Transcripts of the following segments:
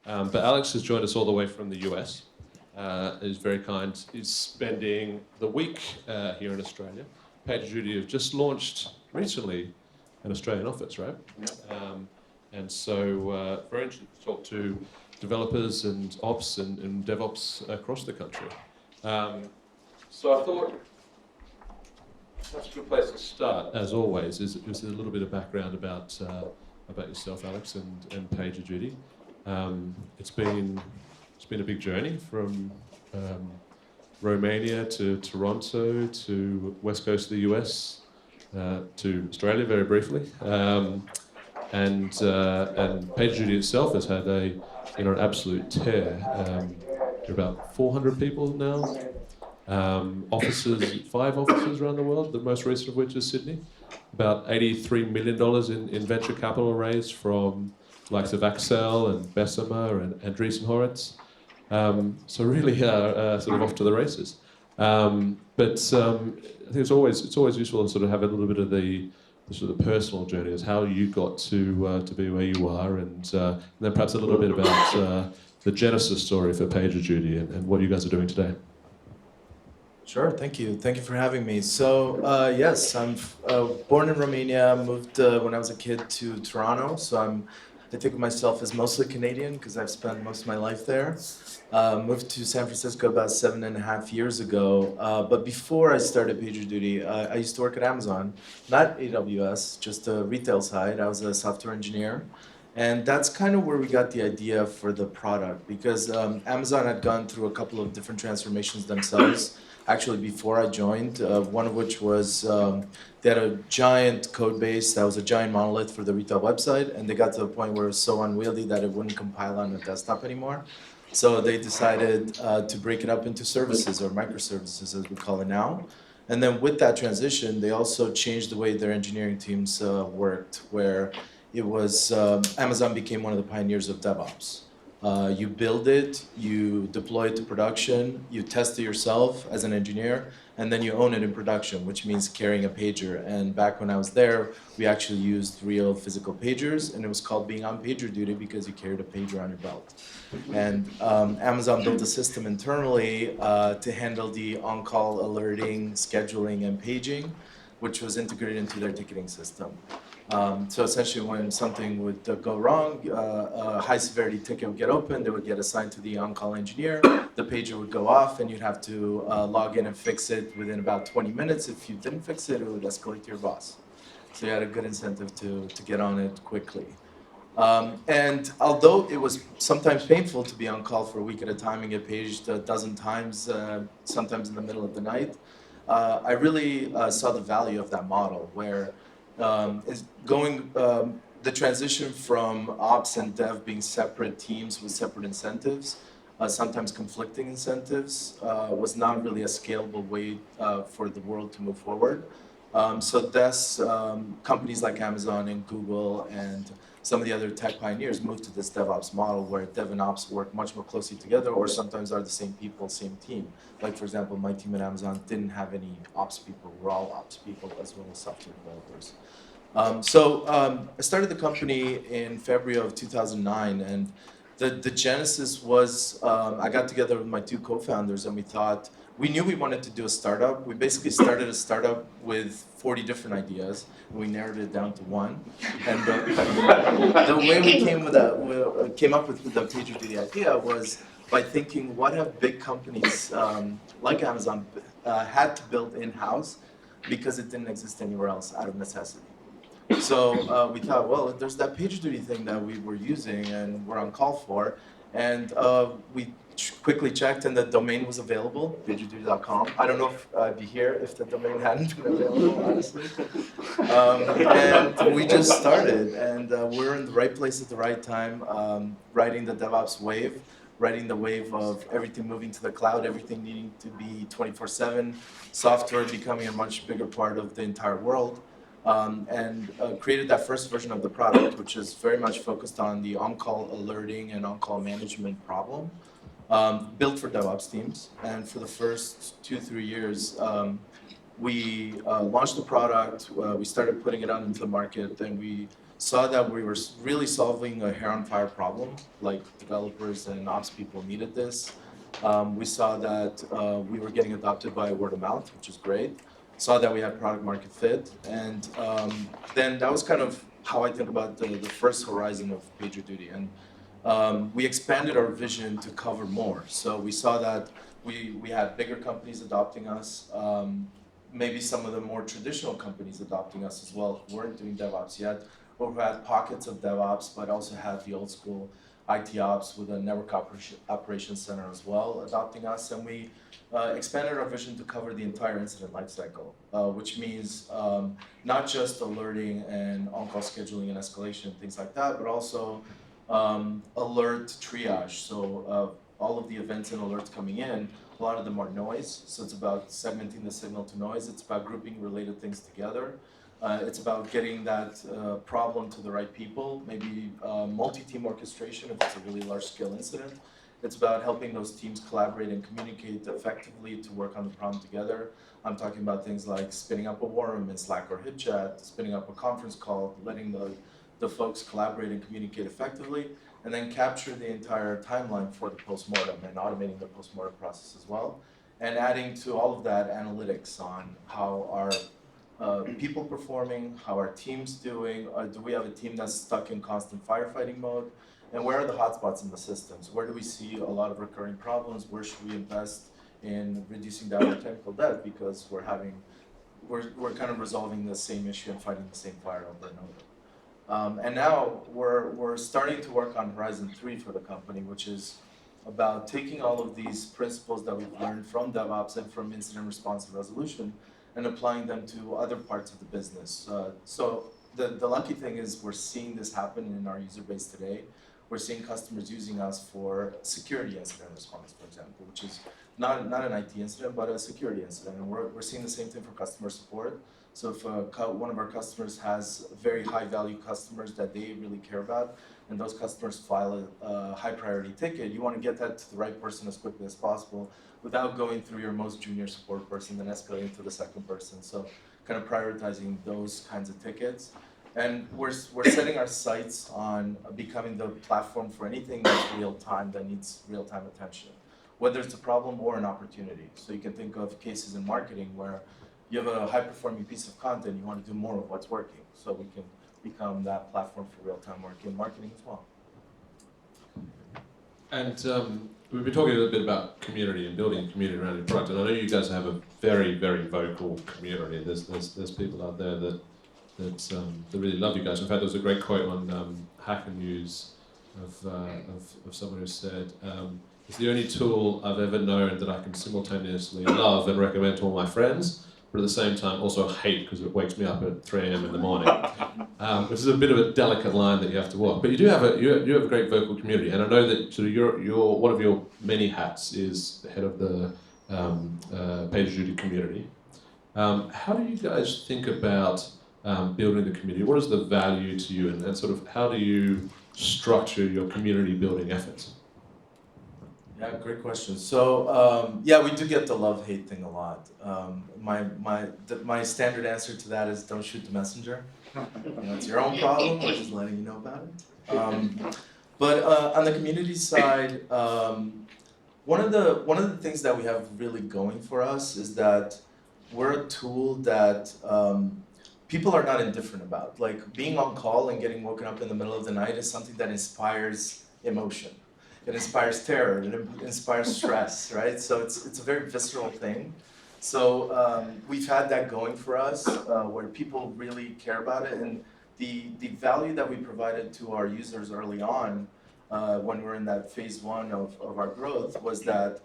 But Alex has joined us all the way from the US. Is very kind. He's spending the week here in Australia. PagerDuty have just launched recently an Australian office, right? And so very interested to talk to developers and ops and DevOps across the country. So I thought that's a good place to start, as always, is a little bit of background about yourself, Alex, and PagerDuty. It's been a big journey from Romania to Toronto to west coast of the US to Australia very briefly, and PagerDuty itself has had an absolute tear. There are about 400 people now. Offices, 5 offices around the world, the most recent of which is Sydney. About $83 million in venture capital raised from the likes of Axel and Bessemer and Andreessen Horowitz. So really sort of off to the races. But I think it's always useful to sort of have a little bit of the sort of personal journey as how you got to be where you are, and then perhaps a little bit about the genesis story for PagerDuty and what you guys are doing today. Sure, thank you. Thank you for having me. So, yes, I'm born in Romania, moved when I was a kid to Toronto. So I think of myself as mostly Canadian because I've spent most of my life there. Moved to San Francisco about 7.5 years ago. But before I started PagerDuty, I used to work at Amazon, not AWS, just the retail side. I was a software engineer. And that's kind of where we got the idea for the product, because Amazon had gone through a couple of different transformations themselves. Actually, before I joined, one of which was they had a giant code base that was a giant monolith for the retail website, and they got to a point where it was so unwieldy that it wouldn't compile on a desktop anymore. So they decided to break it up into services, or microservices as we call it now. And then with that transition, they also changed the way their engineering teams worked, where it was Amazon became one of the pioneers of DevOps. You build it, you deploy it to production, you test it yourself as an engineer, and then you own it in production, which means carrying a pager. And back when I was there, we actually used real physical pagers, and it was called being on PagerDuty because you carried a pager on your belt. And Amazon built a system internally to handle the on-call alerting, scheduling, and paging, which was integrated into their ticketing system. So essentially when something would go wrong, a high severity ticket would get opened, it would get assigned to the on-call engineer, the pager would go off, and you'd have to log in and fix it within about 20 minutes. If you didn't fix it, it would escalate to your boss. So you had a good incentive to get on it quickly. And although it was sometimes painful to be on call for a week at a time and get paged a dozen times, sometimes in the middle of the night, I really saw the value of that model, where is going the transition from ops and dev being separate teams with separate incentives, sometimes conflicting incentives, was not really a scalable way for the world to move forward. So thus, companies like Amazon and Google and some of the other tech pioneers moved to this DevOps model where dev and ops work much more closely together, or sometimes are the same people, same team. Like, for example, my team at Amazon didn't have any ops people. We're all ops people as well as software developers. I started the company in February of 2009, and the genesis was I got together with my 2 co-founders, and we knew we wanted to do a startup. We basically started a startup with 40 different ideas, and we narrowed it down to one. And the way we came up with the PagerDuty idea was by thinking, what have big companies like Amazon had to build in-house because it didn't exist anywhere else out of necessity. So we thought, well, there's that PagerDuty thing that we were using and we're on call for, and we quickly checked, and the domain was available, PagerDuty.com. I don't know if I'd be here if the domain hadn't been available, honestly. And we just started, and we're in the right place at the right time, riding the DevOps wave, riding the wave of everything moving to the cloud, everything needing to be 24/7, software becoming a much bigger part of the entire world. And created that first version of the product, which is very much focused on the on-call alerting and on-call management problem, built for DevOps teams. And for the first 2-3 years, we launched the product, we started putting it out into the market, and we saw that we were really solving a hair on fire problem, like developers and ops people needed this. We saw that we were getting adopted by word of mouth, which is great. Saw that we had product market fit, and then that was kind of how I think about the first horizon of PagerDuty. And we expanded our vision to cover more. So we saw that we had bigger companies adopting us, maybe some of the more traditional companies adopting us as well, who weren't doing DevOps yet, or who had pockets of DevOps, but also had the old school IT ops with a network operations center as well adopting us. And we expanded our vision to cover the entire incident lifecycle, which means not just alerting and on-call scheduling and escalation, things like that, but also alert triage. So all of the events and alerts coming in, a lot of them are noise. So it's about segmenting the signal to noise. It's about grouping related things together. It's about getting that problem to the right people, maybe multi-team orchestration if it's a really large-scale incident. It's about helping those teams collaborate and communicate effectively to work on the problem together. I'm talking about things like spinning up a war room in Slack or HipChat, spinning up a conference call, letting the folks collaborate and communicate effectively, and then capture the entire timeline for the postmortem and automating the postmortem process as well, and adding to all of that analytics on how our people performing, how our team's doing, do we have a team that's stuck in constant firefighting mode, and where are the hotspots in the systems? Where do we see a lot of recurring problems? Where should we invest in reducing down our technical debt because we're kind of resolving the same issue and fighting the same fire over and over. And now we're starting to work on Horizon 3 for the company, which is about taking all of these principles that we've learned from DevOps and from incident response and resolution and applying them to other parts of the business. So the lucky thing is we're seeing this happen in our user base today. We're seeing customers using us for security incident response, for example, which is not an IT incident, but a security incident. And we're seeing the same thing for customer support. So if one of our customers has very high value customers that they really care about, and those customers file a high priority ticket, you want to get that to the right person as quickly as possible without going through your most junior support person, then escalating to the second person. So kind of prioritizing those kinds of tickets. And we're setting our sights on becoming the platform for anything that's real time, that needs real time attention, whether it's a problem or an opportunity. So you can think of cases in marketing where you have a high performing piece of content, you want to do more of what's working. So we can become that platform for real time work in marketing as well. And we've been talking a little bit about community and building a community around your product. And I know you guys have a very, very vocal community. There's people out there that really love you guys. In fact, there was a great quote on Hacker News of someone who said, "It's the only tool I've ever known that I can simultaneously love and recommend to all my friends, but at the same time also hate because it wakes me up at 3 a.m. in the morning." Which is a bit of a delicate line that you have to walk. But you do have a great vocal community, and I know that sort of your one of your many hats is the head of the PagerDuty community. How do you guys think about building the community? What is the value to you, and sort of how do you structure your community building efforts? Yeah, great question. So yeah, we do get the love-hate thing a lot. My standard answer to that is don't shoot the messenger. It's your own problem. We're just letting you know about it. But on the community side, one of the things that we have really going for us is that we're a tool that people are not indifferent about. Like being on call and getting woken up in the middle of the night is something that inspires emotion. It inspires terror, it inspires stress, right? So it's a very visceral thing. So we've had that going for us where people really care about it. And the value that we provided to our users early on when we're in that phase 1 of our growth was that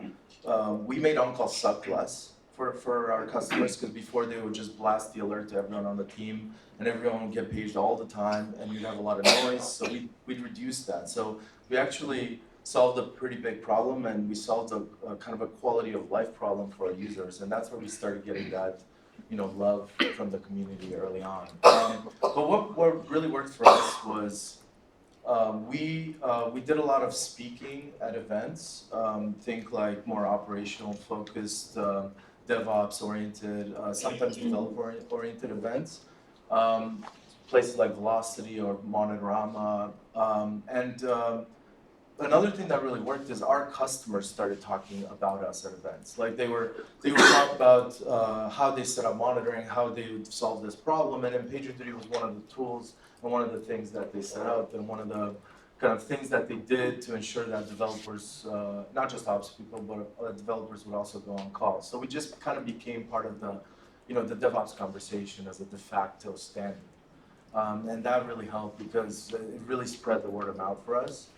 we made on-call suck less for our customers, because before they would just blast the alert to everyone on the team and everyone would get paged all the time and you'd have a lot of noise. So we'd reduce that. So we actually solved a pretty big problem, and we solved a kind of a quality of life problem for our users, and that's where we started getting that, love from the community early on. But what really worked for us was we did a lot of speaking at events. Think like more operational focused DevOps-oriented, sometimes developer-oriented events. Places like Velocity or Monodrama. Another thing that really worked is our customers started talking about us at events. Like they would talk about how they set up monitoring, how they would solve this problem, and then PagerDuty was one of the tools and one of the things that they set up, and one of the kind of things that they did to ensure that developers, not just ops people, but developers would also go on calls. So we just kind of became part of the, the DevOps conversation as a de facto standard. And that really helped because it really spread the word of mouth for us.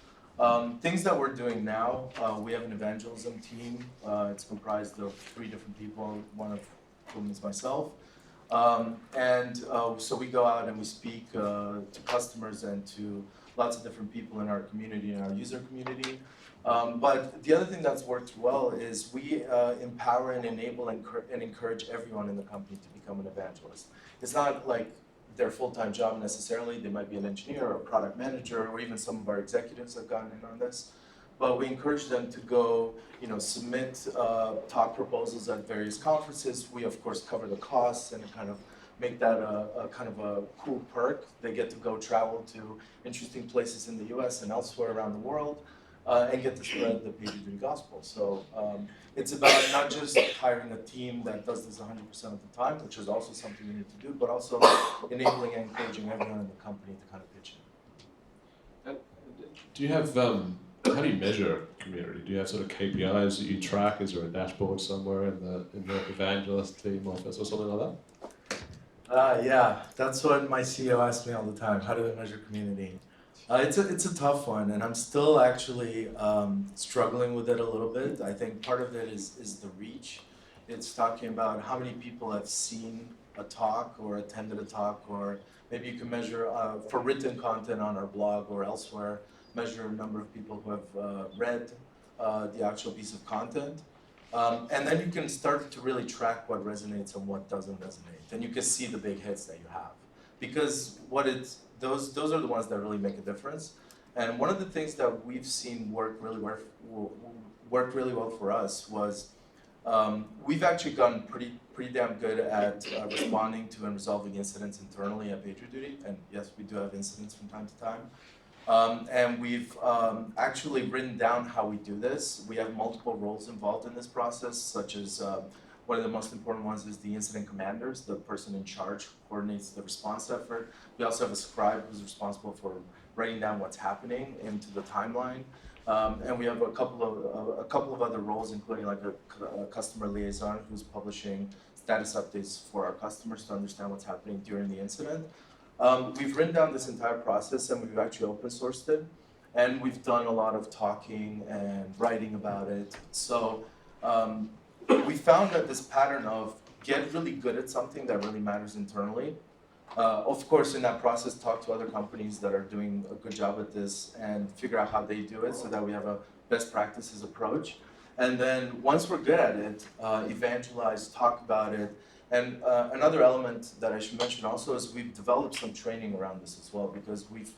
Things that we're doing now, we have an evangelism team. It's comprised of 3 different people, one of whom is myself. So we go out and we speak to customers and to lots of different people in our community, in our user community. But the other thing that's worked well is we empower and enable and encourage everyone in the company to become an evangelist. It's not like their full-time job necessarily. They might be an engineer or a product manager, or even some of our executives have gotten in on this. But we encourage them to go, submit talk proposals at various conferences. We of course cover the costs and kind of make that a kind of a cool perk. They get to go travel to interesting places in the US and elsewhere around the world and get to spread the PagerDuty gospel. So it's about not just hiring a team that does this 100% of the time, which is also something we need to do, but also enabling and encouraging everyone in the company to kind of pitch in. Do you have, how do you measure community? Do you have sort of KPIs that you track? Is there a dashboard somewhere in the evangelist team office or something like that? Yeah, that's what my CEO asks me all the time. How do we measure community? It's a tough one, and I'm still actually struggling with it a little bit. I think part of it is the reach. It's talking about how many people have seen a talk or attended a talk, or maybe you can measure for written content on our blog or elsewhere, measure a number of people who have read the actual piece of content. And then you can start to really track what resonates and what doesn't resonate. And you can see the big hits that you have. Because those are the ones that really make a difference. And one of the things that we've seen work really well for us was we've actually gotten pretty damn good at responding to and resolving incidents internally at PagerDuty. And yes, we do have incidents from time to time. And we've actually written down how we do this. We have multiple roles involved in this process, such as one of the most important ones is the incident commanders, the person in charge who coordinates the response effort. We also have a scribe who's responsible for writing down what's happening into the timeline. And we have a couple of other roles, including like a customer liaison who's publishing status updates for our customers to understand what's happening during the incident. We've written down this entire process and we've actually open sourced it. And we've done a lot of talking and writing about it. So we found that this pattern of get really good at something that really matters internally. Of course, in that process, talk to other companies that are doing a good job at this and figure out how they do it so that we have a best practices approach. And then once we're good at it, evangelize, talk about it. And another element that I should mention also is we've developed some training around this as well, because we've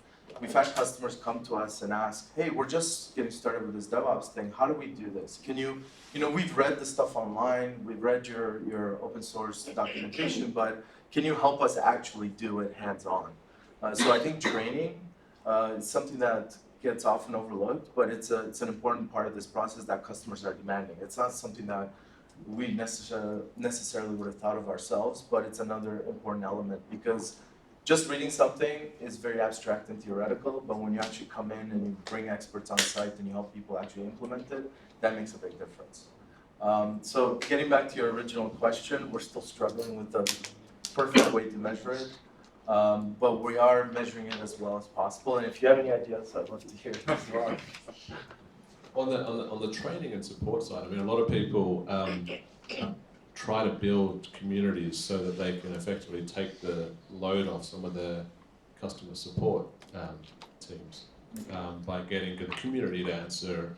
had customers come to us and ask, hey, we're just getting started with this DevOps thing. How do we do this? Can you, we've read the stuff online, we've read your open source documentation, but can you help us actually do it hands-on? So I think training is something that gets often overlooked, but it's an important part of this process that customers are demanding. It's not something that we necessarily would have thought of ourselves, but it's another important element, because just reading something is very abstract and theoretical, but when you actually come in and you bring experts on site and you help people actually implement it, that makes a big difference. So getting back to your original question, we're still struggling with the perfect way to measure it, but we are measuring it as well as possible. And if you have any ideas, I'd love to hear it as well. On the training and support side, I mean, a lot of people try to build communities so that they can effectively take the load off some of their customer support teams by getting the community to answer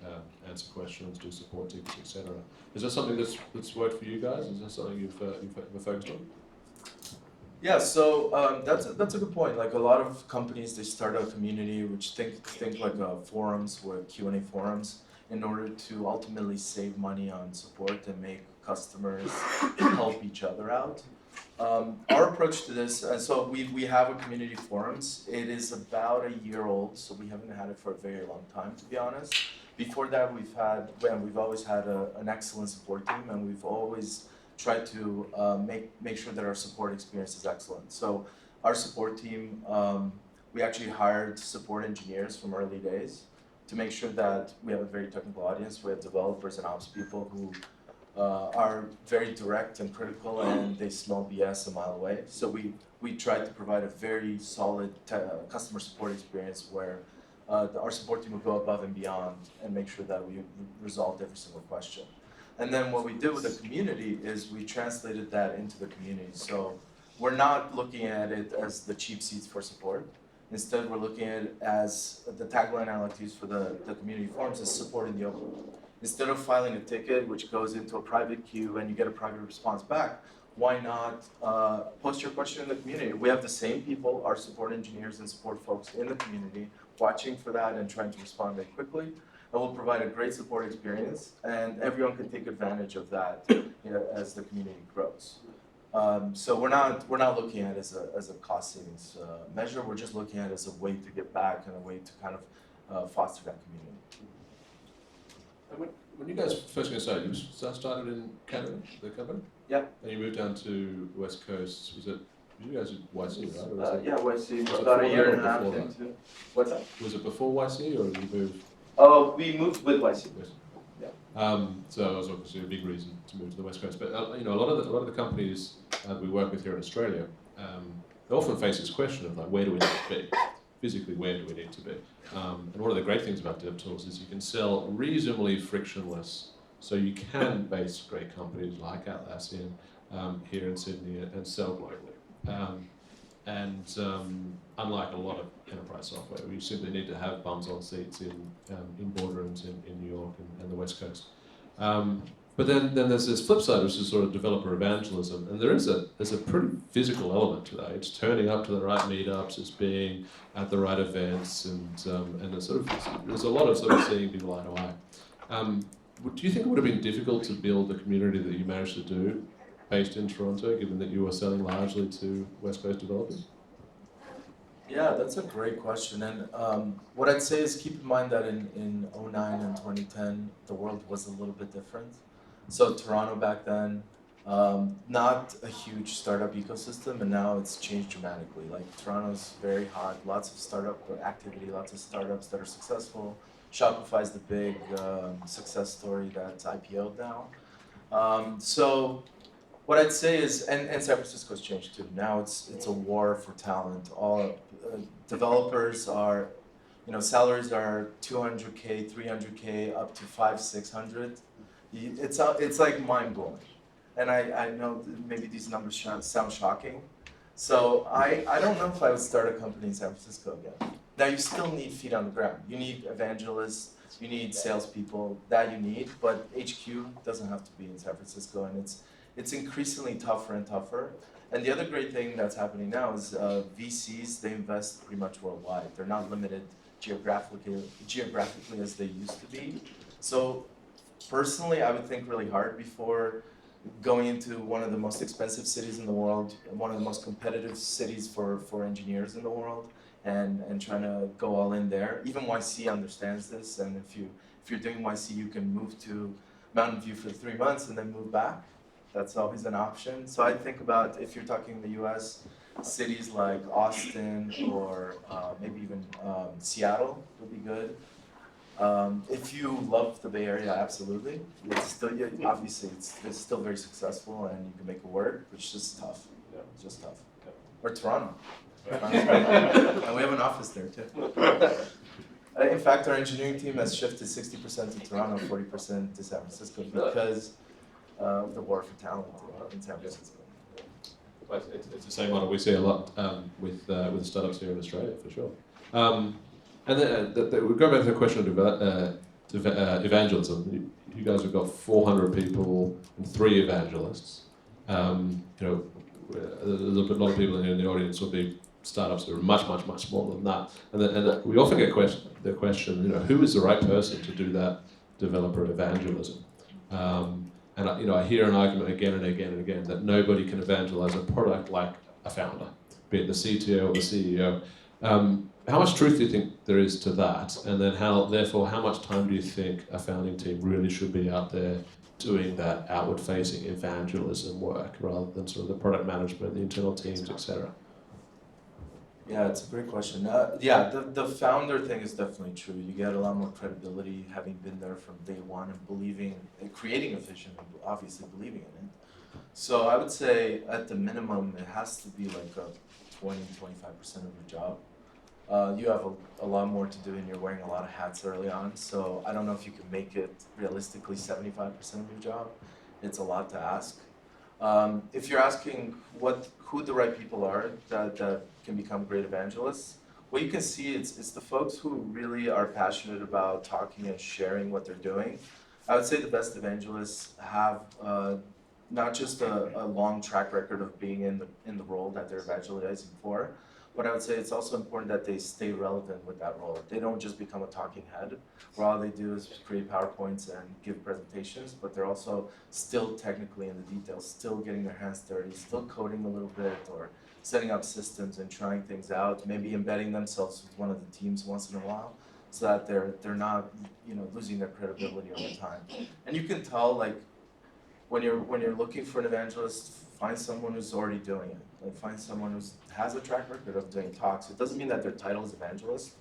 questions, do support tickets, etc. Is that something that's worked for you guys? Is that something you've focused on? Yeah, so that's a good point. Like a lot of companies, they start a community which think like forums, with Q&A forums, in order to ultimately save money on support and make customers help each other out. Our approach to this, so we have a community forums. It is about a year old, so we haven't had it for a very long time, to be honest. Before that, we've always had an excellent support team, and we've always tried to make sure that our support experience is excellent. So our support team, we actually hired support engineers from early days to make sure that we have a very technical audience. We have developers and ops people who are very direct and critical, and they smell BS a mile away. So we tried to provide a very solid customer support experience where our support team would go above and beyond and make sure that we resolved every single question. And then what we did with the community is we translated that into the community. So we're not looking at it as the cheap seats for support. Instead, we're looking at it as the tagline I like to use for the community forums is support in the open. Instead of filing a ticket, which goes into a private queue and you get a private response back, why not post your question in the community? We have the same people, our support engineers and support folks in the community, watching for that and trying to respond very quickly. And we'll provide a great support experience, and everyone can take advantage of that, as the community grows. So we're not looking at it as a cost savings measure. We're just looking at it as a way to get back and a way to kind of foster that community. When you guys first got started, you started in Canada, the company? Yeah. And you moved down to the West Coast. Was it you guys at YC, right? Or was it, Yeah, YC. was it About a before year that and or a half before that? into. What's that? Was it before YC or did you move? Oh, we moved with YC. Yes. Yeah. So it was obviously a big reason to move to the West Coast. But a lot of the companies we work with here in Australia, they often face this question of like, where do we need to be? Physically, where do we need to be? And one of the great things about DevTools is you can sell reasonably frictionless. So you can base great companies like Atlassian here in Sydney and sell globally. Unlike a lot of enterprise software, you simply need to have bums on seats in boardrooms in New York and the West Coast. But then there's this flip side, which is sort of developer evangelism, and there's a pretty physical element to that. It's turning up to the right meetups, it's being at the right events, and there's a lot of sort of seeing people eye to eye. Do you think it would have been difficult to build the community that you managed to do based in Toronto, given that you were selling largely to West Coast developers? Yeah, that's a great question. And what I'd say is keep in mind that in 2009 and 2010, the world was a little bit different. So Toronto back then, not a huge startup ecosystem, and now it's changed dramatically. Like Toronto's very hot, lots of startup activity, lots of startups that are successful. Shopify's the big success story that's IPO'd now. So what I'd say is, and San Francisco's changed too. Now it's a war for talent. All developers are, salaries are 200K, 300K, up to 500-600. It's like mind blowing. And I know maybe these numbers sound shocking. So I don't know if I would start a company in San Francisco again. Now you still need feet on the ground. You need evangelists, you need salespeople, that you need, but HQ doesn't have to be in San Francisco, and it's increasingly tougher and tougher. And the other great thing that's happening now is VCs, they invest pretty much worldwide. They're not limited geographically as they used to be. So personally, I would think really hard before going into one of the most expensive cities in the world, one of the most competitive cities for engineers in the world, and trying to go all in there. Even YC understands this, and if you're doing YC, you can move to Mountain View for 3 months and then move back. That's always an option. So I think about, if you're talking the US, cities like Austin or maybe even Seattle would be good. If you love the Bay Area, absolutely. It's still, obviously, it's still very successful, and you can make it work, but it's just tough. Yeah. It's just tough. Yeah. Or Toronto. And we have an office there too. In fact, our engineering team has shifted 60% to Toronto, 40% to San Francisco because of the war for talent in San Francisco. But it's the same model we see a lot with startups here in Australia, for sure. And then we'll go back to the question of evangelism. You guys have got 400 people and 3 evangelists. There's a lot of people in the audience will be startups that are much smaller than that. And we often get the question, who is the right person to do that developer evangelism? And I hear an argument again and again and again that nobody can evangelize a product like a founder, be it the CTO or the CEO. How much truth do you think there is to that? And then therefore, how much time do you think a founding team really should be out there doing that outward-facing evangelism work rather than sort of the product management, the internal teams, etc.? Yeah, it's a great question. The founder thing is definitely true. You get a lot more credibility having been there from day one and believing and creating a vision and obviously believing in it. So I would say at the minimum, it has to be like a 20-25% of your job. You have a lot more to do and you're wearing a lot of hats early on. So I don't know if you can make it realistically 75% of your job. It's a lot to ask. If you're asking who the right people are that can become great evangelists, what you can see it's the folks who really are passionate about talking and sharing what they're doing. I would say the best evangelists have not just a long track record of being in the role that they're evangelizing for, but I would say it's also important that they stay relevant with that role. They don't just become a talking head, where all they do is create PowerPoints and give presentations, but they're also still technically in the details, still getting their hands dirty, still coding a little bit, or setting up systems and trying things out, maybe embedding themselves with one of the teams once in a while, so that they're not losing their credibility over time. And you can tell when you're looking for an evangelist, find someone who's already doing it. Like find someone who has a track record of doing talks. It doesn't mean that their title is evangelist,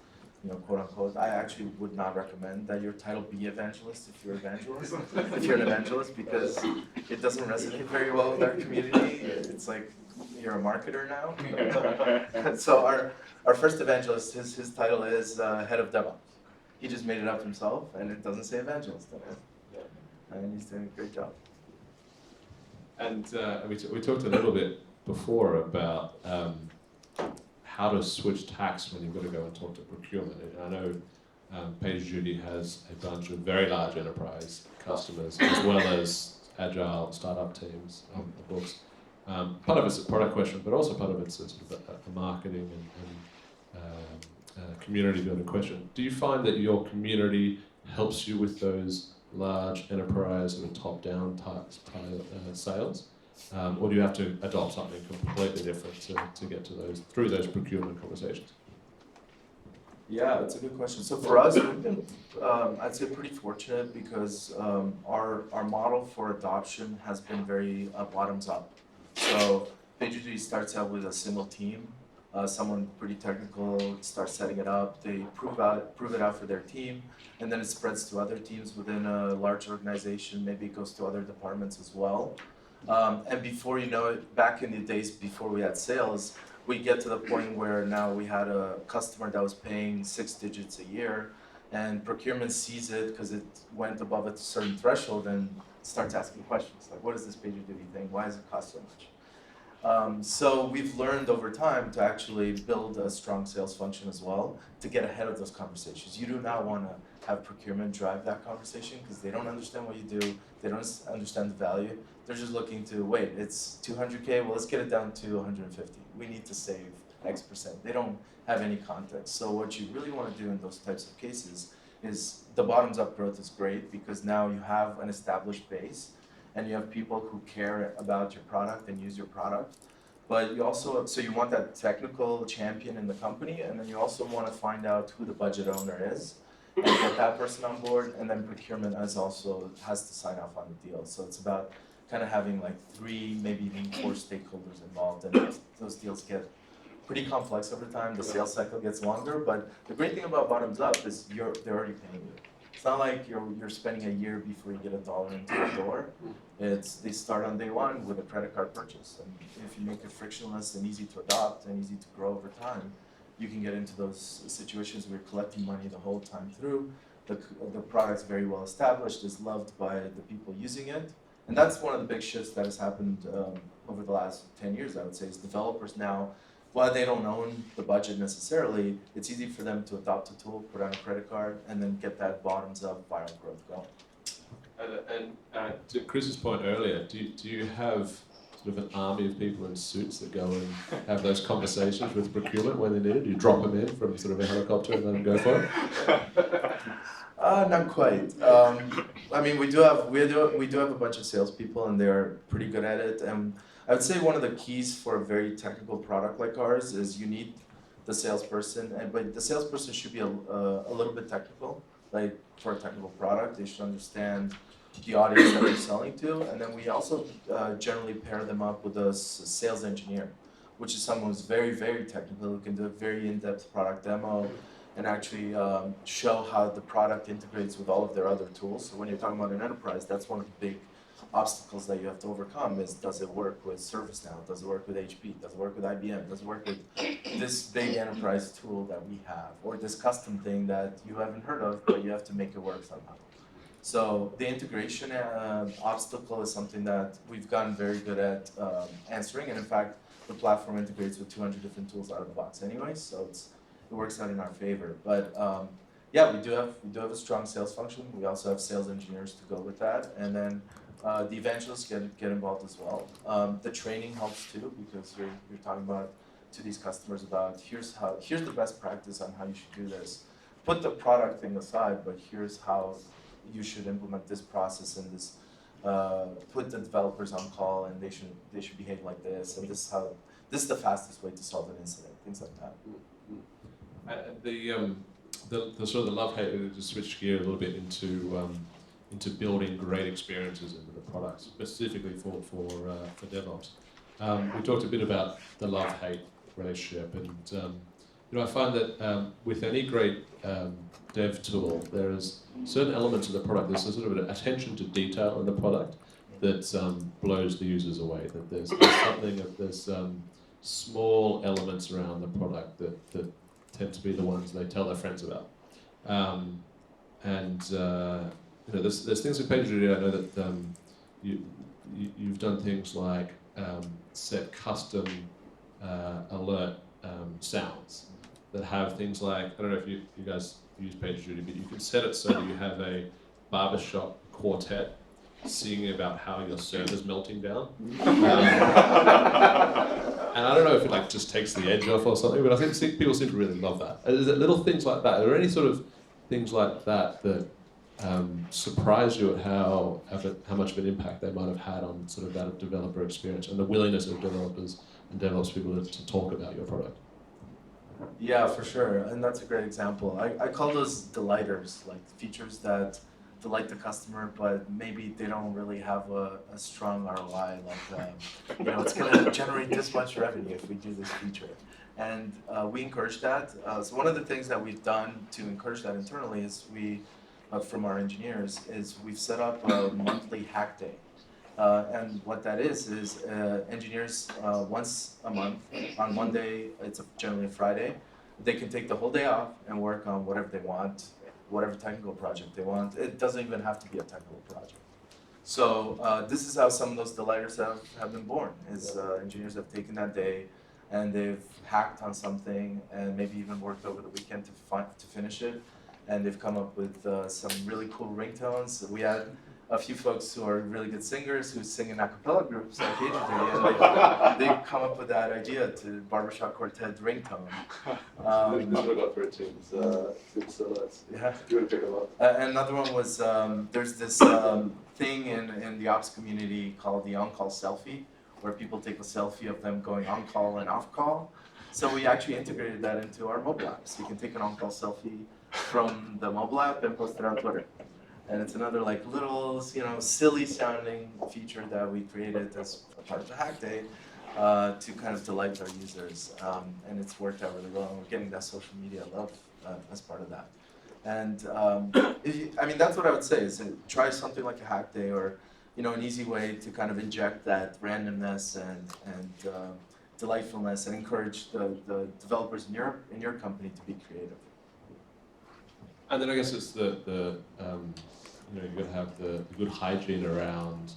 quote unquote. I actually would not recommend that your title be evangelist if you're an evangelist, because it doesn't resonate very well with our community. It's like you're a marketer now. So our first evangelist, his title is head of DevX. He just made it up himself, and it doesn't say evangelist in it. And he's doing a great job. And we talked a little bit before about how to switch tax when you've got to go and talk to procurement. And I know PagerDuty has a bunch of very large enterprise customers as well as agile startup teams on the books. Part of it's a product question, but also part of it's a sort of a marketing and community building question. Do you find that your community helps you with those large enterprise and top-down sales, or do you have to adopt something completely different to get to through those procurement conversations? Yeah, that's a good question. So for us, we've been, I'd say, pretty fortunate because our model for adoption has been very bottoms up. So PagerDuty starts out with a single team. Someone pretty technical starts setting it up. They prove it out for their team, and then it spreads to other teams within a large organization. Maybe it goes to other departments as well. And before you know it, back in the days before we had sales, we get to the point where now we had a customer that was paying 6 digits a year, and procurement sees it because it went above a certain threshold and starts asking questions like, what is this PagerDuty thing? Why does it cost so much? So we've learned over time to actually build a strong sales function as well to get ahead of those conversations. You do not want to have procurement drive that conversation because they don't understand what you do. They don't understand the value. They're just looking to, wait, it's 200K, well, let's get it down to 150. We need to save X percent. They don't have any context. So what you really want to do in those types of cases is the bottoms up growth is great because now you have an established base and you have people who care about your product and use your product. But you also, so you want that technical champion in the company, and then you also want to find out who the budget owner is and get that person on board, and then procurement has to sign off on the deal. So it's about kind of having like 3, maybe even 4 stakeholders involved, and those deals get pretty complex over time. The sales cycle gets longer, but the great thing about bottoms up is they're already paying you. It's not like you're spending a year before you get $1 into the door. They start on day one with a credit card purchase, and if you make it frictionless and easy to adopt and easy to grow over time, you can get into those situations where you're collecting money the whole time through. The product's very well established, is loved by the people using it, and that's one of the big shifts that has happened over the last 10 years. I would say is developers now, while they don't own the budget necessarily, it's easy for them to adopt a tool, put on a credit card, and then get that bottoms-up viral growth going. And to Chris's point earlier, do you have sort of an army of people in suits that go and have those conversations with procurement when they need it? Do you drop them in from sort of a helicopter and let them go for it? Not quite. I mean, we do have a bunch of salespeople, and they are pretty good at it. And I would say one of the keys for a very technical product like ours is you need the salesperson, but the salesperson should be a little bit technical. Like for a technical product, they should understand the audience that they're selling to, and then we also generally pair them up with a sales engineer, which is someone who's very, very technical, who can do a very in-depth product demo and actually show how the product integrates with all of their other tools. So when you're talking about an enterprise, that's one of the big obstacles that you have to overcome is, does it work with ServiceNow? Does it work with HP? Does it work with IBM? Does it work with this big enterprise tool that we have? Or this custom thing that you haven't heard of, but you have to make it work somehow. So the integration obstacle is something that we've gotten very good at answering, and in fact, the platform integrates with 200 different tools out of the box anyway, so it works out in our favor. But yeah, we do have a strong sales function. We also have sales engineers to go with that, and then the evangelists get involved as well. The training helps too, because you're talking about to these customers about here's the best practice on how you should do this. Put the product thing aside, but here's how you should implement this process and this. Put the developers on call, and they should behave like this, and this is the fastest way to solve an incident. Things like that. The sort of the love-hate, to switch gear a little bit into building great experiences into the product, specifically for DevOps. We talked a bit about the love-hate relationship, and I find that with any great dev tool, there is certain elements of the product. There's a sort of an attention to detail in the product that blows the users away. That there's small elements around the product that tend to be the ones they tell their friends about. There's things in PagerDuty. I know that you've done things like set custom alert sounds that have things like, I don't know if you guys use PagerDuty, but you can set it so that you have a barbershop quartet singing about how your server's melting down. And I don't know if it just takes the edge off or something, but I think people seem to really love that. Is it little things like that? Are there any sort of things like that that surprise you at how much of an impact they might have had on sort of that developer experience and the willingness of developers and DevOps people to talk about your product? Yeah, for sure, and that's a great example. I call those delighters, like features that delight the customer, but maybe they don't really have a strong ROI. Like, it's going to generate this much revenue if we do this feature, and we encourage that. So one of the things that we've done to encourage that internally is from our engineers, is we've set up a monthly hack day. And what that is engineers once a month, on one day, it's generally a Friday, they can take the whole day off and work on whatever they want, whatever technical project they want. It doesn't even have to be a technical project. So this is how some of those delighters have been born, is engineers have taken that day and they've hacked on something and maybe even worked over the weekend to finish it. And they've come up with some really cool ringtones. We had a few folks who are really good singers who sing in a cappella groups like PagerDuty, and they come up with that idea to barbershop quartet ringtone. This one got 13, so yeah. You want to check them out? And another one was, there's this thing in the ops community called the on-call selfie, where people take a selfie of them going on-call and off-call. So we actually integrated that into our mobile app. So you can take an on-call selfie from the mobile app and post it on Twitter. And it's another little, silly sounding feature that we created as a part of the hack day to kind of delight our users. And it's worked out really well. And we're getting that social media love as part of that. And that's what I would say is try something like a hack day, or an easy way to kind of inject that randomness and delightfulness, and encourage the developers in your company to be creative. And then I guess it's you've got to have the good hygiene around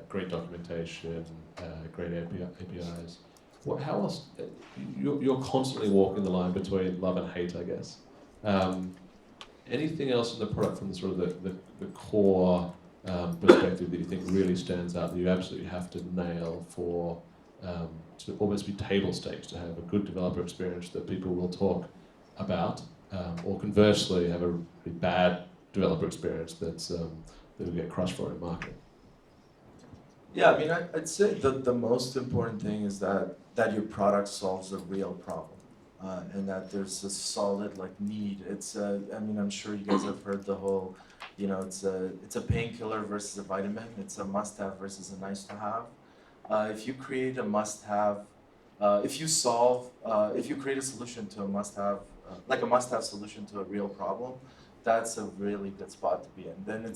great documentation, great APIs. How else? You're constantly walking the line between love and hate, I guess. Anything else in the product from the sort of the core perspective that you think really stands out that you absolutely have to nail for to almost be table stakes to have a good developer experience that people will talk about or conversely have a really bad developer experience that will get crushed for in marketing? Yeah, I mean, I'd say the most important thing is that your product solves a real problem, and that there's a solid like need. I mean, I'm sure you guys have heard the whole, it's a painkiller versus a vitamin. It's a must-have versus a nice-to-have. If you create a must-have, if you create a solution to a must-have, like a must-have solution to a real problem, that's a really good spot to be in. Then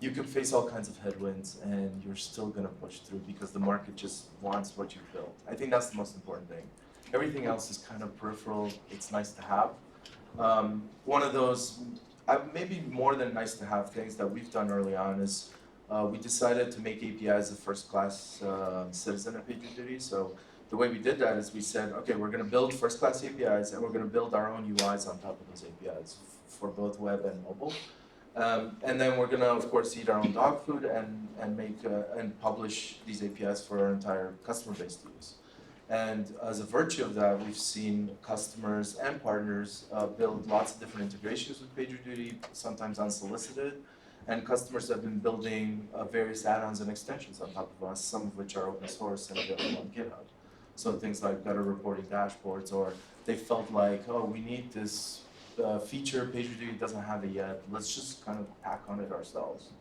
you can face all kinds of headwinds and you're still gonna push through because the market just wants what you've built. I think that's the most important thing. Everything else is kind of peripheral, it's nice to have. One of those, maybe more than nice to have things that we've done early on is we decided to make APIs a first-class citizen of PagerDuty. So the way we did that is we said, okay, we're gonna build first-class APIs and we're gonna build our own UIs on top of those APIs for both web and mobile. And then we're gonna, of course, eat our own dog food and make and publish these APIs for our entire customer base to use. And as a virtue of that, we've seen customers and partners build lots of different integrations with PagerDuty, sometimes unsolicited. And customers have been building various add-ons and extensions on top of us, some of which are open source and available on GitHub. So things like better reporting dashboards, or they felt like, oh, we need this feature, PagerDuty doesn't have it yet, let's just kind of hack on it ourselves.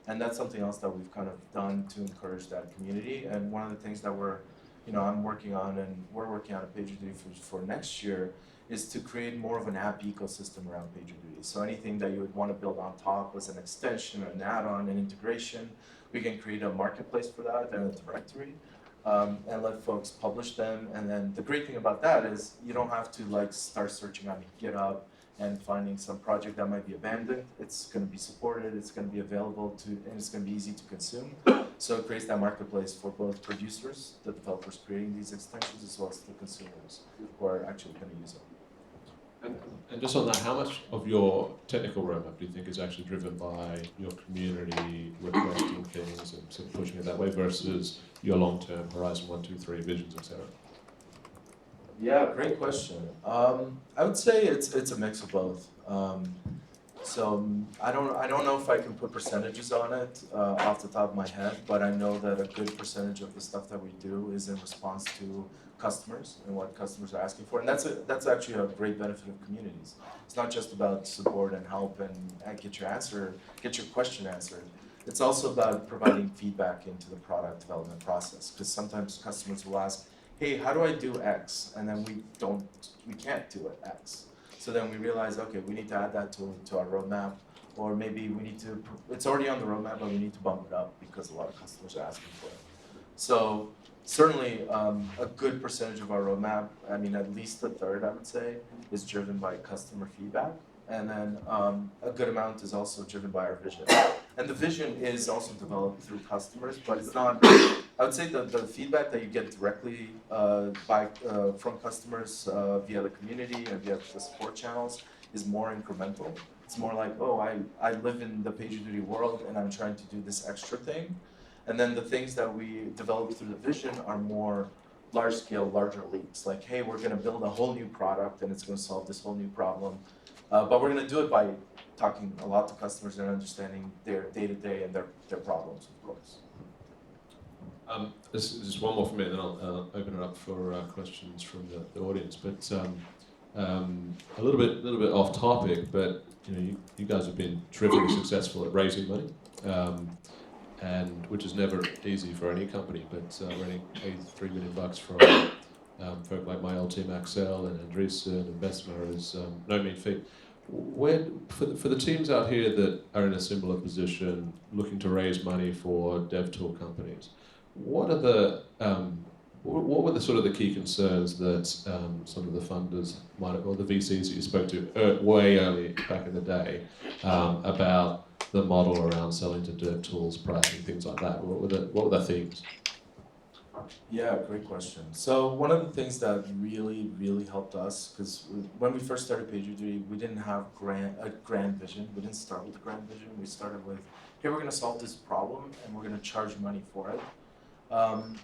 And that's something else that we've kind of done to encourage that community. And one of the things that I'm working on and we're working on at PagerDuty for next year is to create more of an app ecosystem around PagerDuty. So anything that you would want to build on top as an extension, an add-on, an integration, we can create a marketplace for that and a directory. And let folks publish them. And then the great thing about that is you don't have to like start searching on GitHub and finding some project that might be abandoned. It's going to be supported, it's going to be available to, and it's going to be easy to consume. So it creates that marketplace for both producers, the developers creating these extensions, as well as the consumers who are actually going to use them. And just on that, how much of your technical roadmap do you think is actually driven by your community requesting things and sort of pushing it that way versus your long-term Horizon 1, 2, 3 visions, etc.? Yeah, great question. I would say it's a mix of both. So I don't know if I can put percentages on it off the top of my head, but I know that a good percentage of the stuff that we do is in response to customers and what customers are asking for, and that's actually a great benefit of communities. It's not just about support and help and get your question answered. It's also about providing feedback into the product development process, because sometimes customers will ask, hey, how do I do X? And then we can't do it X. So then we realize, okay, we need to add that to our roadmap, or maybe it's already on the roadmap, but we need to bump it up because a lot of customers are asking for it. So certainly a good percentage of our roadmap, I mean, at least a third, I would say, is driven by customer feedback. And then a good amount is also driven by our vision. And the vision is also developed through customers, but it's not, I would say the feedback that you get directly from customers via the community and via the support channels is more incremental. It's more like, oh, I live in the PagerDuty world and I'm trying to do this extra thing. And then the things that we develop through the vision are more large scale, larger leaps. Like, hey, we're gonna build a whole new product and it's gonna solve this whole new problem. But we're gonna do it by talking a lot to customers and understanding their day-to-day and their problems, of course. This is one more from me, and then I'll open it up for questions from the audience. But a little bit off topic, but you guys have been terrifically successful at raising money, and which is never easy for any company. But running $83 million from folk like my old team, Axel and Andreessen and Bessemer is no mean feat. For the teams out here that are in a similar position, looking to raise money for dev tool companies, what were the sort of the key concerns that some of the funders or the VCs that you spoke to way early back in the day about the model around selling to dev tools, pricing, things like that? What were the themes? Yeah, great question. So one of the things that really, really helped us, because when we first started PagerDuty, we didn't have a grand vision. We didn't start with a grand vision. We started with, hey, we're going to solve this problem and we're going to charge money for it. One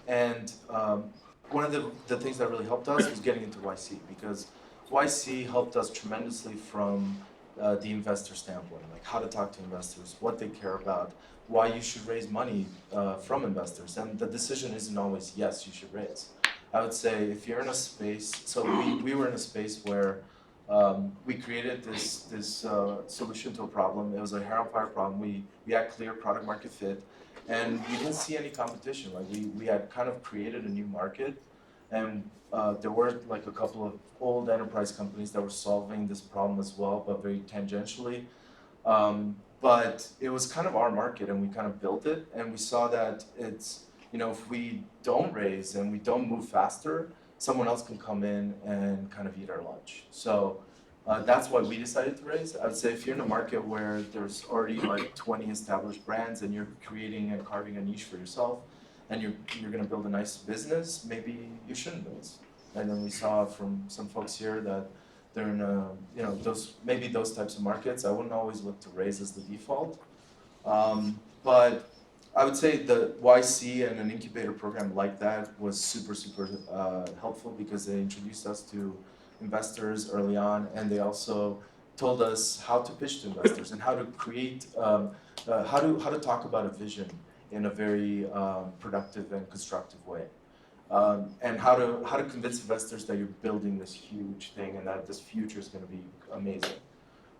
of the things that really helped us was getting into YC, because YC helped us tremendously from the investor standpoint, like how to talk to investors, what they care about, why you should raise money from investors. And the decision isn't always yes, you should raise. I would say if you're in a space, so we were in a space where we created this solution to a problem. It was a hair on fire problem. We had clear product market fit, and we didn't see any competition. Like we had kind of created a new market, and there were like a couple of old enterprise companies that were solving this problem as well, but very tangentially. But it was kind of our market, and we kind of built it, and we saw that it's, you know, if we don't raise and we don't move faster, someone else can come in and kind of eat our lunch. So that's why we decided to raise. I would say if you're in a market where there's already like 20 established brands and you're creating and carving a niche for yourself, and you're gonna build a nice business, maybe you shouldn't raise. And then we saw from some folks here that they're in a, you know, those types of markets. I wouldn't always look to raise as the default. But I would say the YC and an incubator program like that was super helpful because they introduced us to investors early on, and they also told us how to pitch to investors and how to create, how to talk about a vision in a very productive and constructive way, and how to convince investors that you're building this huge thing and that this future is going to be amazing.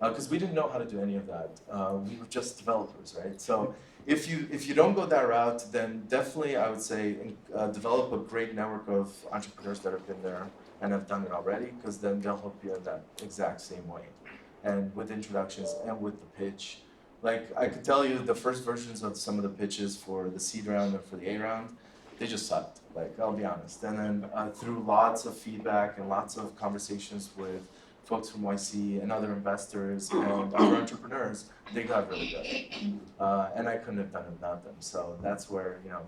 Because we didn't know how to do any of that. We were just developers, right? So if you don't go that route, then definitely I would say develop a great network of entrepreneurs that have been there and have done it already, because then they'll help you in that exact same way, and with introductions and with the pitch. Like I could tell you, the first versions of some of the pitches for the seed round and for the A round, they just sucked. Like I'll be honest. And then through lots of feedback and lots of conversations with folks from YC and other investors and other entrepreneurs, they got really good. And I couldn't have done it without them. So that's where, you know,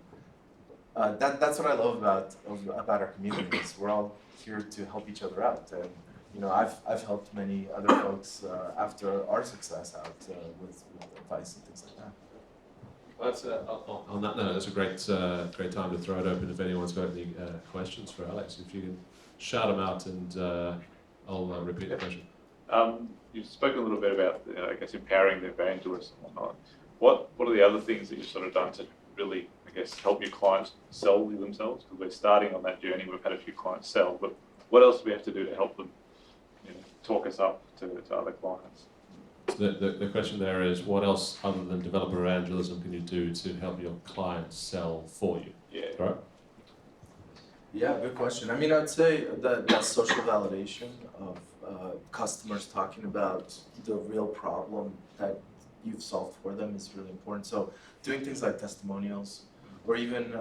that's what I love about our community is we're all here to help each other out. And you know, I've helped many other folks after our success out with advice and things like that. Well, that's, on that note, that's a great time to throw it open if anyone's got any questions for Alex. If you can shout them out, and I'll repeat the question. You've spoken a little bit about, I guess, empowering the evangelists and whatnot. What are the other things that you've sort of done to really, I guess, help your clients sell themselves? Because we're starting on that journey. We've had a few clients sell, but what else do we have to do to help them, you know, talk us up to other clients? The question there is, what else other than developer evangelism can you do to help your clients sell for you? Yeah. Right? Yeah, good question. I mean, I'd say that social validation of customers talking about the real problem that you've solved for them is really important. So doing things like testimonials, or even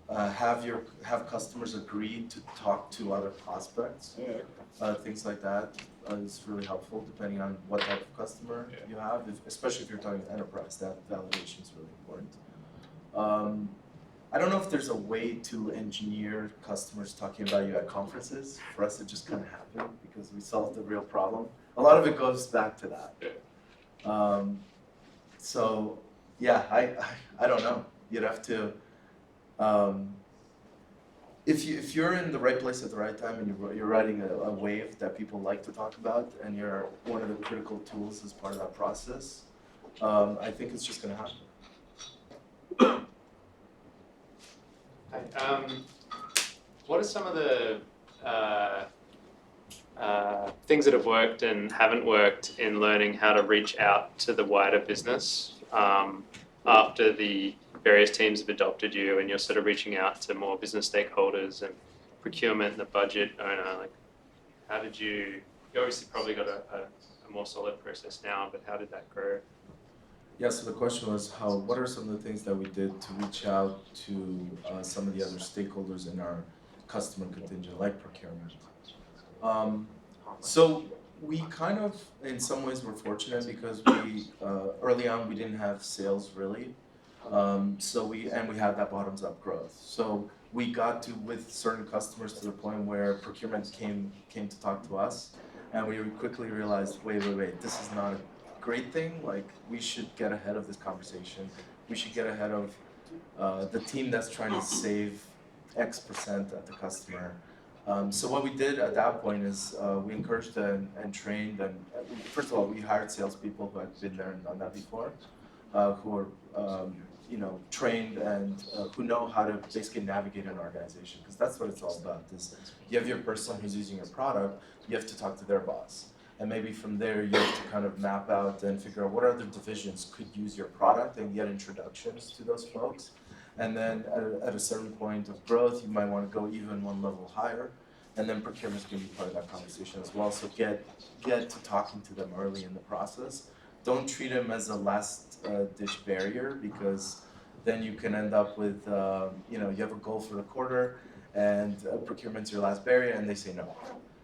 have customers agree to talk to other prospects. Yeah. Things like that is really helpful depending on what type of customer you have, especially if you're talking enterprise. That validation is really important. I don't know if there's a way to engineer customers talking about you at conferences. For us, it just kind of happened because we solved the real problem. A lot of it goes back to that. Yeah. So yeah, I don't know. You'd have to. If you're in the right place at the right time and you're riding a wave that people like to talk about, and you're one of the critical tools as part of that process, I think it's just going to happen. What are some of the things that have worked and haven't worked in learning how to reach out to the wider business after the various teams have adopted you and you're sort of reaching out to more business stakeholders and procurement and the budget owner? Like, how did you obviously probably got a more solid process now, but how did that grow? Yeah, so the question was what are some of the things that we did to reach out to some of the other stakeholders in our customer contingent, like procurement. So we kind of, in some ways, were fortunate because we early on we didn't have sales really, so we had that bottoms up growth. So we got to with certain customers to the point where procurement came to talk to us, and we quickly realized, wait, this is not a great thing. Like, we should get ahead of this conversation. We should get ahead of the team that's trying to save X% at the customer. So what we did at that point is we encouraged and trained, and first of all, we hired salespeople who had been there and done that before, who were trained and who know how to basically navigate an organization, because that's what it's all about. Is you have your person who's using your product, you have to talk to their boss, and maybe from there you have to kind of map out and figure out what other divisions could use your product and get introductions to those folks. And then at a certain point of growth, you might want to go even one level higher, and then procurement's going to be part of that conversation as well. So get to talking to them early in the process. Don't treat them as a last ditch barrier, because then you can end up with you have a goal for the quarter, and procurement's your last barrier, and they say no.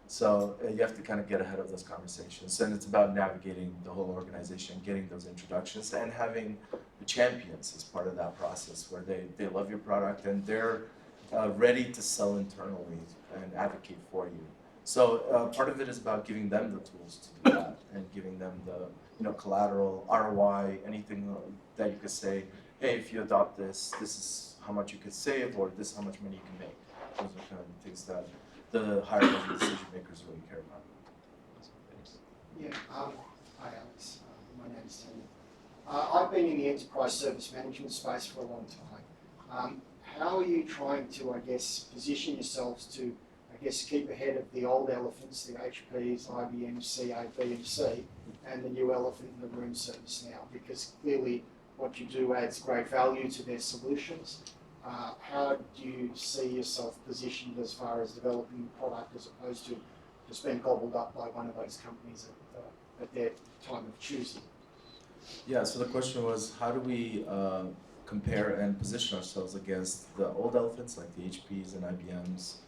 So you have to kind of get ahead of those conversations, and it's about navigating the whole organization, getting those introductions, and having the champions as part of that process, where they love your product and they're ready to sell internally and advocate for you. So part of it is about giving them the tools to do that, and giving them the collateral, ROI, anything that you could say, hey, if you adopt this, this is how much you could save, or this is how much money you can make. Those are kind of the things that the higher level decision makers really care about. Yeah, hi Alex, my name is Tony. I've been in the enterprise service management space for a long time. How are you trying to, position yourselves to, keep ahead of the old elephants, the HPs, IBMs, CA, B and C, and the new elephant in the room, ServiceNow? Because clearly what you do adds great value to their solutions. How do you see yourself positioned as far as developing the product, as opposed to just being gobbled up by one of those companies at their time of choosing? Yeah, so the question was, how do we compare and position ourselves against the old elephants like the HPs and IBMs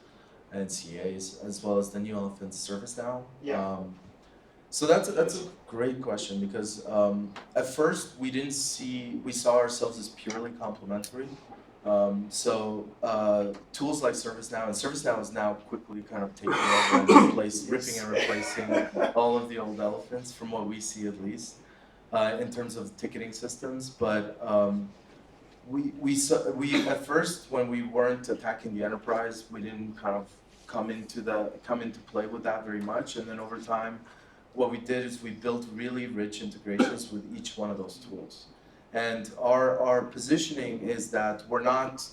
and CAs, as well as the new elephants, ServiceNow? Yeah. So that's a great question, because at first we saw ourselves as purely complementary. Tools like ServiceNow, and ServiceNow is now quickly kind of taking over and ripping and replacing all of the old elephants, from what we see at least, in terms of ticketing systems. But we at first, when we weren't attacking the enterprise, we didn't kind of come into play with that very much. And then over time, what we did is we built really rich integrations with each one of those tools. And our positioning is that we're not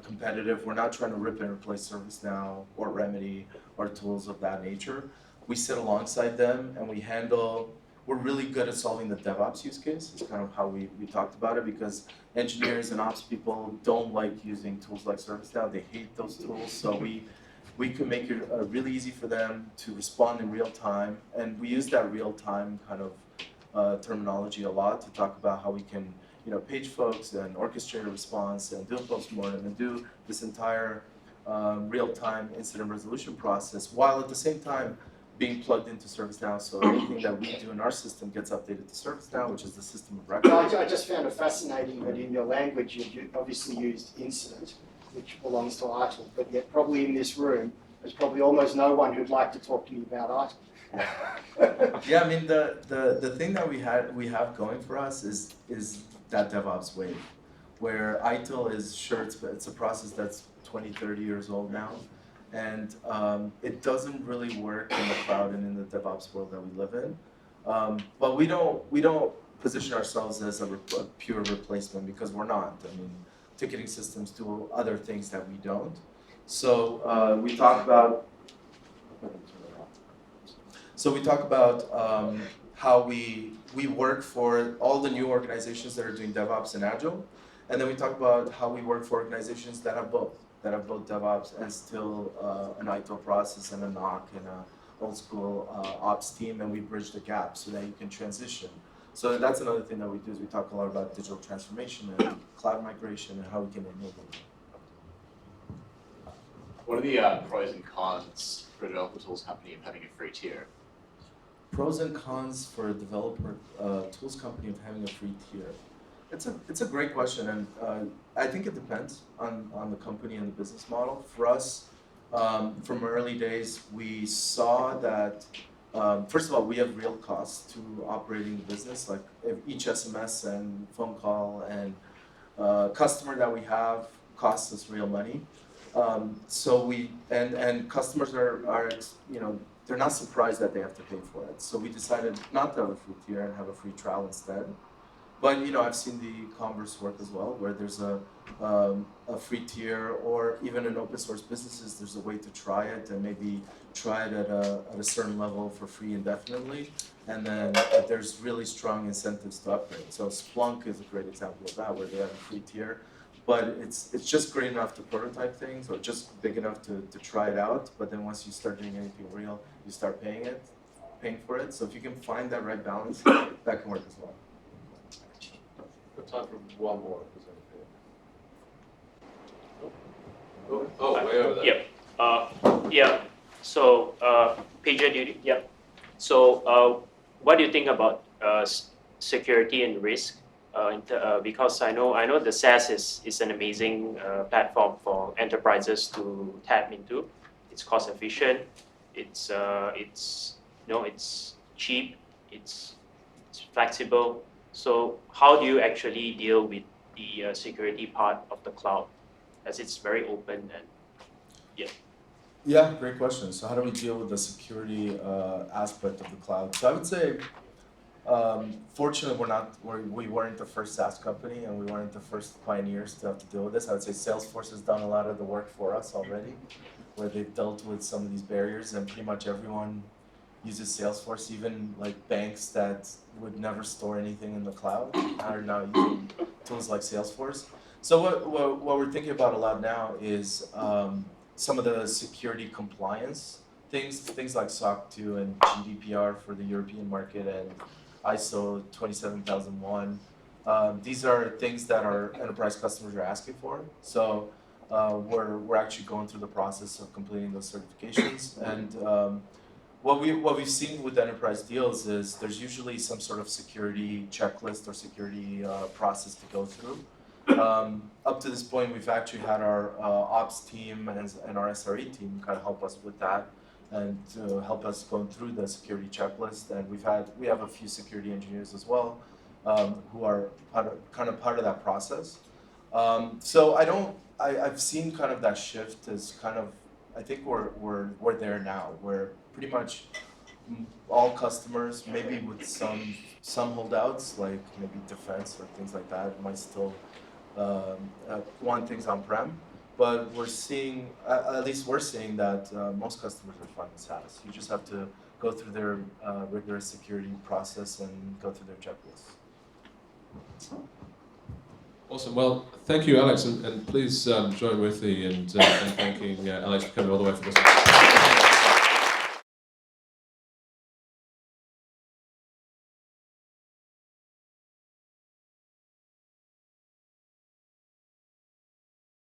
competitive. We're not trying to rip and replace ServiceNow or Remedy or tools of that nature. We sit alongside them, and we're really good at solving the DevOps use case. It's kind of how we talked about it, because engineers and ops people don't like using tools like ServiceNow. They hate those tools. So we can make it really easy for them to respond in real time. And we use that real time kind of terminology a lot to talk about how we can, page folks and orchestrate a response and do a postmortem and do this entire real-time incident resolution process, while at the same time being plugged into ServiceNow. So anything that we do in our system gets updated to ServiceNow, which is the system of record. I just found it fascinating that in your language you obviously used incident, which belongs to ITIL, but yet probably in this room there's probably almost no one who'd like to talk to me about ITIL. Yeah, I mean the thing that we have going for us is that DevOps wave, where ITIL is it's a process that's 20, 30 years old now, and it doesn't really work in the cloud and in the DevOps world that we live in. But we don't position ourselves as a pure replacement, because we're not. I mean, ticketing systems do other things that we don't. So we talk about. So we talk about how we work for all the new organizations that are doing DevOps and Agile, and then we talk about how we work for organizations that have both DevOps and still an ITIL process and a NOC and an old school ops team, and we bridge the gap so that you can transition. So that's another thing that we do, is we talk a lot about digital transformation and cloud migration and how we can enable it. What are the pros and cons for a developer tools company of having a free tier? Pros and cons for a developer tools company of having a free tier. It's a great question, and I think it depends on the company and the business model. For us, from early days, we saw that first of all, we have real costs to operating the business. Like each SMS and phone call and customer that we have costs us real money. So and customers are they're not surprised that they have to pay for it. So we decided not to have a free tier and have a free trial instead. But I've seen the converse work as well, where there's a free tier, or even in open source businesses, there's a way to try it and maybe try it at a certain level for free indefinitely, and then there's really strong incentives to upgrade. So Splunk is a great example of that, where they have a free tier, but it's just great enough to prototype things, or just big enough to try it out. But then once you start doing anything real, you start paying for it. So if you can find that right balance, that can work as well. Got time for one more. Oh, way over there. Yeah. So PagerDuty. Yeah. So what do you think about security and risk? Because I know the SaaS is an amazing platform for enterprises to tap into. It's cost efficient. It's cheap. It's flexible. So how do you actually deal with the security part of the cloud, as it's very open and Yeah, great question. So how do we deal with the security aspect of the cloud? So I would say, fortunately, we weren't the first SaaS company, and we weren't the first pioneers to have to deal with this. I would say Salesforce has done a lot of the work for us already, where they've dealt with some of these barriers, and pretty much everyone uses Salesforce. Even like banks that would never store anything in the cloud are now using tools like Salesforce. So what we're thinking about a lot now is some of the security compliance things like SOC 2 and GDPR for the European market, and ISO 27001. These are things that our enterprise customers are asking for. So we're actually going through the process of completing those certifications. And what we've seen with enterprise deals is there's usually some sort of security checklist or security process to go through. Up to this point, we've actually had our ops team and our SRE team kind of help us with that, and to help us going through the security checklist. And we have a few security engineers as well, who are part of that process. So I've seen kind of that shift as kind of, I think we're there now, where pretty much all customers, maybe with some holdouts, like maybe defense or things like that, might still want things on-prem. But we're seeing, at least we're seeing that most customers are fine with SaaS. You just have to go through their rigorous security process and go through their checklists. Awesome. Well, thank you, Alex, and please join with me in thanking Alex for coming all the way from this.